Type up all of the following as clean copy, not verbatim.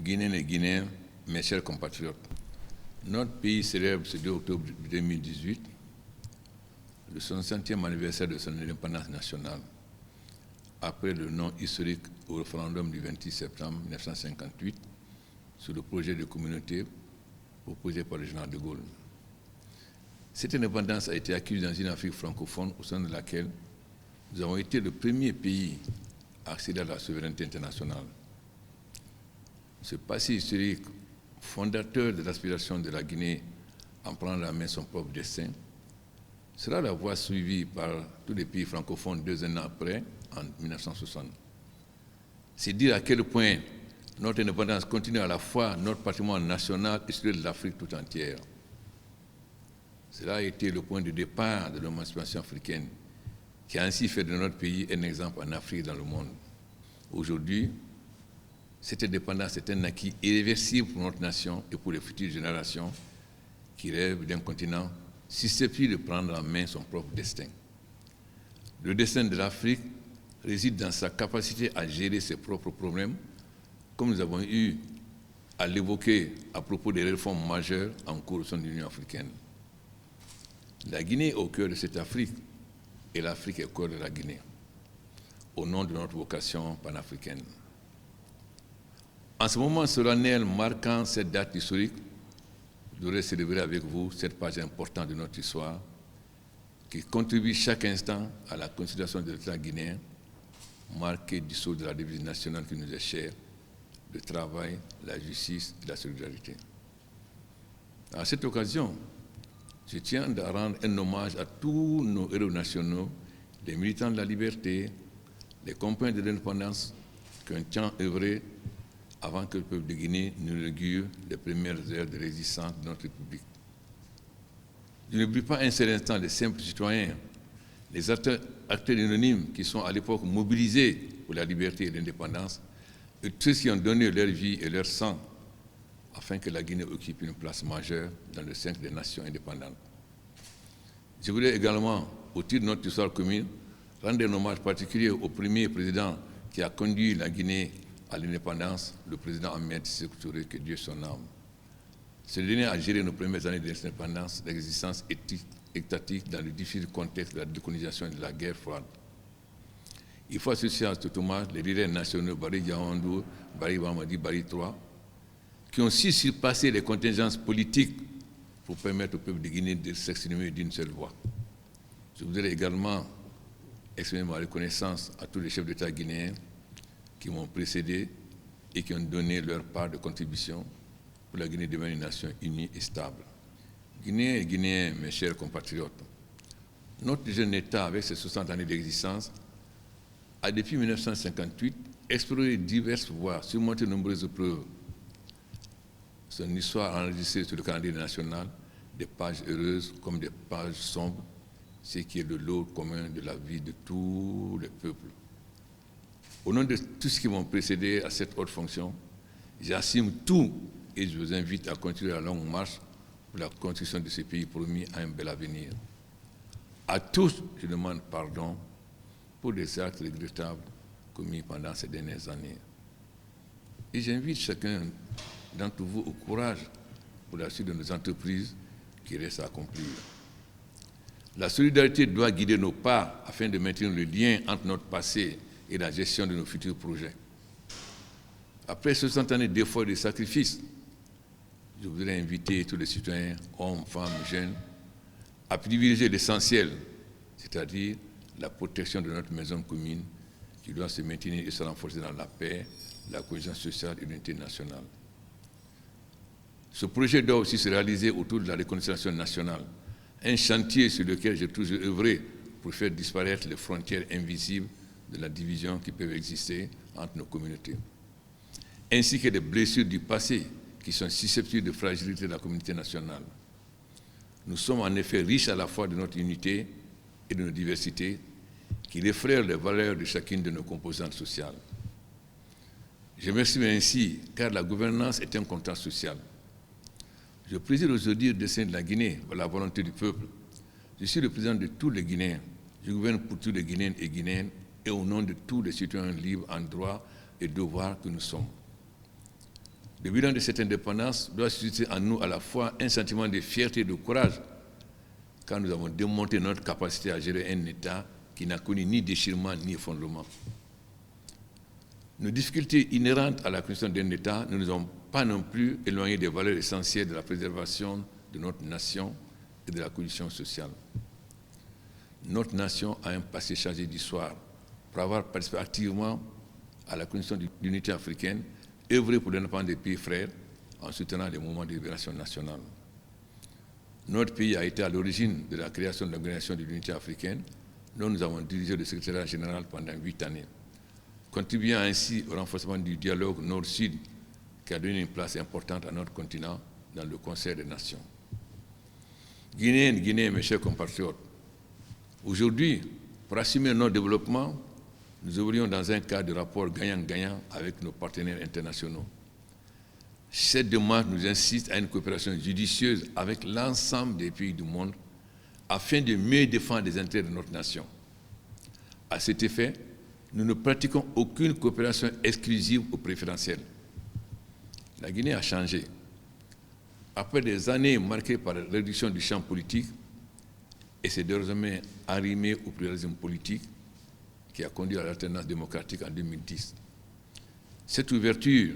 Guinéennes et Guinéens, mes chers compatriotes, notre pays célèbre ce 2 octobre 2018 le 60e anniversaire de son indépendance nationale, après le non historique au référendum du 26 septembre 1958 sur le projet de communauté proposé par le général de Gaulle. Cette indépendance a été acquise dans une Afrique francophone au sein de laquelle nous avons été le premier pays à accéder à la souveraineté internationale. Ce passé historique, fondateur de l'aspiration de la Guinée à prendre en main son propre destin, sera la voie suivie par tous les pays francophones 2 ans après, en 1960. C'est dire à quel point notre indépendance continue à la fois notre patrimoine national et celui de l'Afrique tout entière. Cela a été le point de départ de l'émancipation africaine, qui a ainsi fait de notre pays un exemple en Afrique et dans le monde. Aujourd'hui, cette indépendance est un acquis irréversible pour notre nation et pour les futures générations qui rêvent d'un continent susceptible de prendre en main son propre destin. Le destin de l'Afrique réside dans sa capacité à gérer ses propres problèmes, comme nous avons eu à l'évoquer à propos des réformes majeures en cours au sein de l'Union africaine. La Guinée est au cœur de cette Afrique et l'Afrique est au cœur de la Guinée, au nom de notre vocation panafricaine. En ce moment solennel marquant cette date historique, je voudrais célébrer avec vous cette page importante de notre histoire qui contribue chaque instant à la consolidation de l'État guinéen, marqué du sceau de la devise nationale qui nous est chère, le travail, la justice et la solidarité. À cette occasion, je tiens à rendre un hommage à tous nos héros nationaux, les militants de la liberté, les compagnons de l'indépendance qui ont tant œuvré avant que le peuple de Guinée n'inaugure les premières heures de résistance de notre République. Je n'oublie pas un seul instant les simples citoyens, les acteurs anonymes qui sont à l'époque mobilisés pour la liberté et l'indépendance, et tous ceux qui ont donné leur vie et leur sang afin que la Guinée occupe une place majeure dans le cercle des nations indépendantes. Je voudrais également, au titre de notre histoire commune, rendre un hommage particulier au premier président qui a conduit la Guinée à l'indépendance, le président Ahmed Sékou Touré, que Dieu son âme. Ce dernier a géré nos premières années d'indépendance, d'existence étatique dans le difficile contexte de la décolonisation et de la guerre froide. Il faut associer à cet hommage les leaders nationaux Barry Diawandou, Barry Mamadi, Barry III, qui ont su surpasser les contingences politiques pour permettre au peuple de Guinée de s'exprimer d'une seule voix. Je voudrais également exprimer ma reconnaissance à tous les chefs d'État guinéens qui m'ont précédé et qui ont donné leur part de contribution pour la Guinée devenir une nation unie et stable. Guinéens et Guinéens, mes chers compatriotes, notre jeune État, avec ses 60 années d'existence, a depuis 1958 exploré diverses voies, surmonté de nombreuses épreuves. Son histoire a enregistré sur le calendrier national des pages heureuses comme des pages sombres, ce qui est le lot commun de la vie de tous les peuples. Au nom de tous ceux qui m'ont précédé à cette haute fonction, j'assume tout et je vous invite à continuer la longue marche pour la construction de ce pays promis à un bel avenir. À tous, je demande pardon pour les actes regrettables commis pendant ces dernières années. Et j'invite chacun d'entre vous au courage pour la suite de nos entreprises qui restent à accomplir. La solidarité doit guider nos pas afin de maintenir le lien entre notre passé et la gestion de nos futurs projets. Après 60 années d'efforts et de sacrifices, je voudrais inviter tous les citoyens, hommes, femmes, jeunes, à privilégier l'essentiel, c'est-à-dire la protection de notre maison commune qui doit se maintenir et se renforcer dans la paix, la cohésion sociale et l'unité nationale. Ce projet doit aussi se réaliser autour de la réconciliation nationale, un chantier sur lequel j'ai toujours œuvré pour faire disparaître les frontières invisibles de la division qui peuvent exister entre nos communautés, ainsi que les blessures du passé qui sont susceptibles de fragilité de la communauté nationale. Nous sommes en effet riches à la fois de notre unité et de nos diversités qui reflètent les valeurs de chacune de nos composantes sociales. Je m'exprime ainsi car la gouvernance est un contrat social. Je préside aujourd'hui le destin de la Guinée par la volonté du peuple. Je suis le président de tous les Guinéens. Je gouverne pour tous les Guinéens et Guinéennes et au nom de tous les citoyens libres en droit et devoir que nous sommes. Le bilan de cette indépendance doit susciter en nous à la fois un sentiment de fierté et de courage, quand nous avons démontré notre capacité à gérer un État qui n'a connu ni déchirement ni effondrement. Nos difficultés inhérentes à la construction d'un État ne nous ont pas non plus éloigné des valeurs essentielles de la préservation de notre nation et de la cohésion sociale. Notre nation a un passé chargé d'histoire pour avoir participé activement à la construction de l'unité africaine, œuvré pour l'indépendance des pays frères en soutenant les mouvements de libération nationale. Notre pays a été à l'origine de la création de l'Organisation de l'unité africaine, dont nous avons dirigé le secrétariat général pendant 8 années, contribuant ainsi au renforcement du dialogue Nord-Sud qui a donné une place importante à notre continent dans le Conseil des Nations. Guinéens, mes chers compatriotes, aujourd'hui, pour assumer notre développement, nous œuvrions dans un cadre de rapport gagnant-gagnant avec nos partenaires internationaux. Cette démarche nous incite à une coopération judicieuse avec l'ensemble des pays du monde afin de mieux défendre les intérêts de notre nation. À cet effet, nous ne pratiquons aucune coopération exclusive ou préférentielle. La Guinée a changé. Après des années marquées par la réduction du champ politique, et s'est désormais arrimée au pluralisme politique qui a conduit à l'alternance démocratique en 2010. Cette ouverture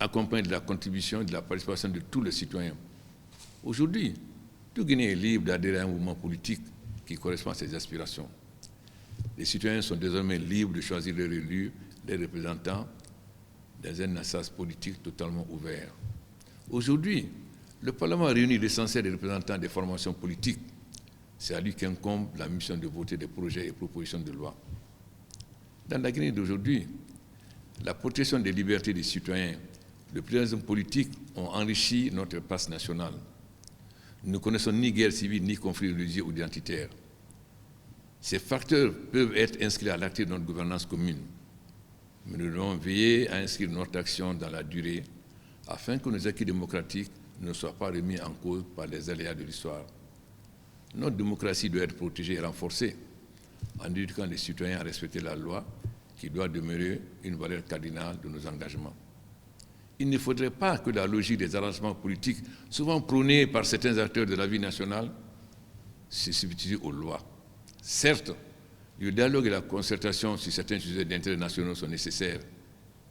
accompagne de la contribution et de la participation de tous les citoyens. Aujourd'hui, tout Guinéen est libre d'adhérer à un mouvement politique qui correspond à ses aspirations. Les citoyens sont désormais libres de choisir leurs élus, leurs représentants, dans un espace politique totalement ouvert. Aujourd'hui, le Parlement réunit l'essentiel des représentants des formations politiques. C'est à lui qu'incombe la mission de voter des projets et propositions de loi. Dans la Guinée d'aujourd'hui, la protection des libertés des citoyens, le pluralisme politique ont enrichi notre place nationale. Nous ne connaissons ni guerre civile, ni conflit religieux ou identitaire. Ces facteurs peuvent être inscrits à l'acte de notre gouvernance commune. Mais nous devons veiller à inscrire notre action dans la durée afin que nos acquis démocratiques ne soient pas remis en cause par les aléas de l'histoire. Notre démocratie doit être protégée et renforcée en éduquant les citoyens à respecter la loi qui doit demeurer une valeur cardinale de nos engagements. Il ne faudrait pas que la logique des arrangements politiques, souvent prônée par certains acteurs de la vie nationale, se substitue aux lois. Certes, le dialogue et la concertation sur certains sujets d'intérêt nationaux sont nécessaires,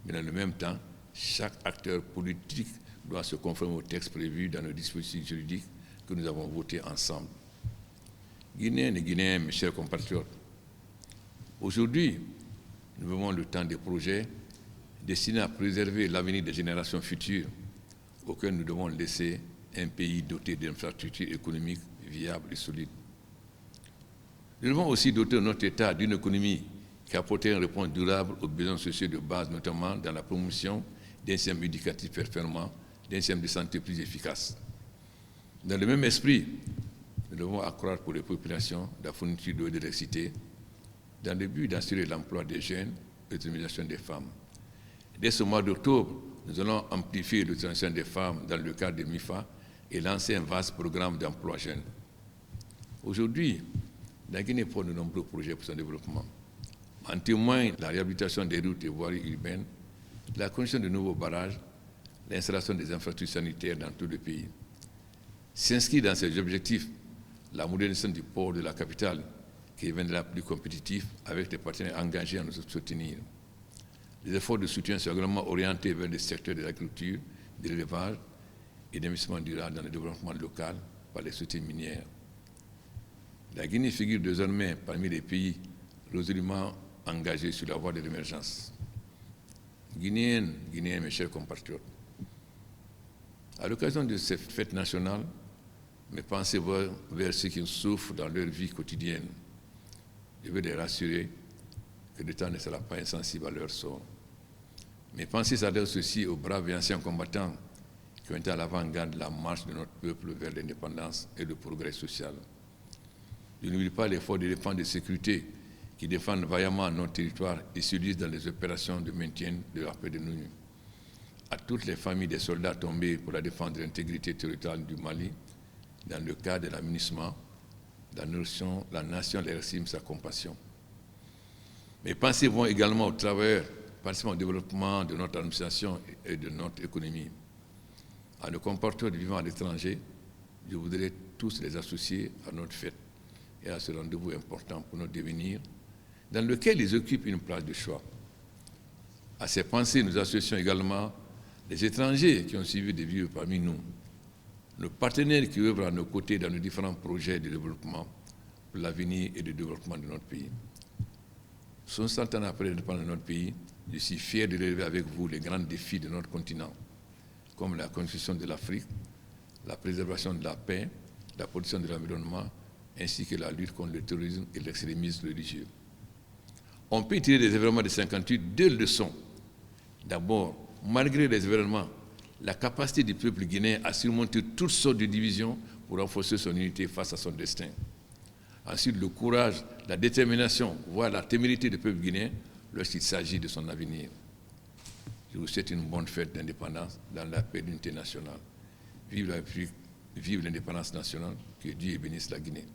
mais dans le même temps, chaque acteur politique doit se conformer aux textes prévus dans nos dispositifs juridiques que nous avons votés ensemble. Guinéens et Guinéens, mes chers compatriotes, aujourd'hui, nous vivons le temps des projets destinés à préserver l'avenir des générations futures, auxquelles nous devons laisser un pays doté d'infrastructures économiques viables et solides. Nous devons aussi doter notre État d'une économie qui apporte une réponse durable aux besoins sociaux de base, notamment dans la promotion d'un système éducatif performant, d'un système de santé plus efficace. Dans le même esprit, nous devons accroître pour les populations la fourniture d'eau et d'électricité dans le but d'assurer l'emploi des jeunes et l'autonomisation des femmes. Dès ce mois d'octobre, nous allons amplifier l'utilisation des femmes dans le cadre de MIFA et lancer un vaste programme d'emploi jeunes. Aujourd'hui, la Guinée porte de nombreux projets pour son développement. En témoigne la réhabilitation des routes et voiries urbaines, la construction de nouveaux barrages, l'installation des infrastructures sanitaires dans tout le pays. S'inscrit dans ces objectifs la modernisation du port de la capitale, qui deviendra plus compétitif avec des partenaires engagés à nous soutenir. Les efforts de soutien sont également orientés vers le secteur de l'agriculture, de l'élevage et d'investissement durable dans le développement local par les sociétés minières. La Guinée figure désormais parmi les pays résolument engagés sur la voie de l'émergence. Guinéens, mes chers compatriotes, à l'occasion de cette fête nationale, mes pensées vont vers ceux qui souffrent dans leur vie quotidienne. Je veux les rassurer que le temps ne sera pas insensible à leur sort. Mes pensées s'adressent aussi aux braves et anciens combattants qui ont été à l'avant-garde de la marche de notre peuple vers l'indépendance et le progrès social. Je n'oublie pas l'effort de défense de sécurité qui défendent vaillamment notre territoire et se lisent dans les opérations de maintien de la paix de l'ONU. À toutes les familles des soldats tombés pour la défense de l'intégrité territoriale du Mali, dans le cadre de l'aménagement, la nation leur exprime sa compassion. Mes pensées vont également au travail, participant au développement de notre administration et de notre économie. À nos compatriotes vivant à l'étranger, je voudrais tous les associer à notre fête et à ce rendez-vous important pour notre devenir, dans lequel ils occupent une place de choix. À ces pensées, nous associons également les étrangers qui ont suivi de vivre parmi nous, nos partenaires qui œuvrent à nos côtés dans nos différents projets de développement pour l'avenir et le développement de notre pays. 60 ans après l'indépendance de notre pays, je suis fier de relever avec vous les grands défis de notre continent, comme la construction de l'Afrique, la préservation de la paix, la protection de l'environnement, ainsi que la lutte contre le terrorisme et l'extrémisme religieux. On peut tirer des événements de 58 deux leçons. D'abord, malgré les événements, la capacité du peuple guinéen à surmonter toutes sortes de divisions pour renforcer son unité face à son destin. Ensuite, le courage, la détermination, voire la témérité du peuple guinéen lorsqu'il s'agit de son avenir. Je vous souhaite une bonne fête d'indépendance dans la paix de l'unité nationale. Vive la République, vive l'indépendance nationale, que Dieu bénisse la Guinée.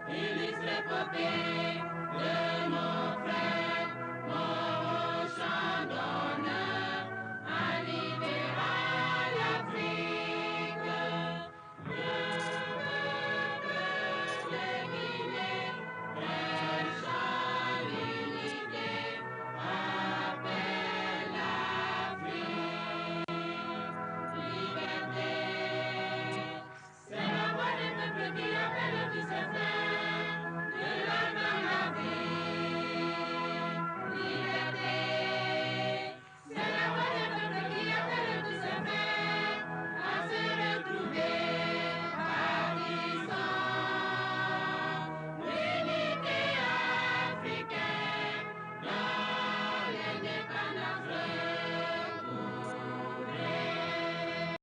Illustre épopée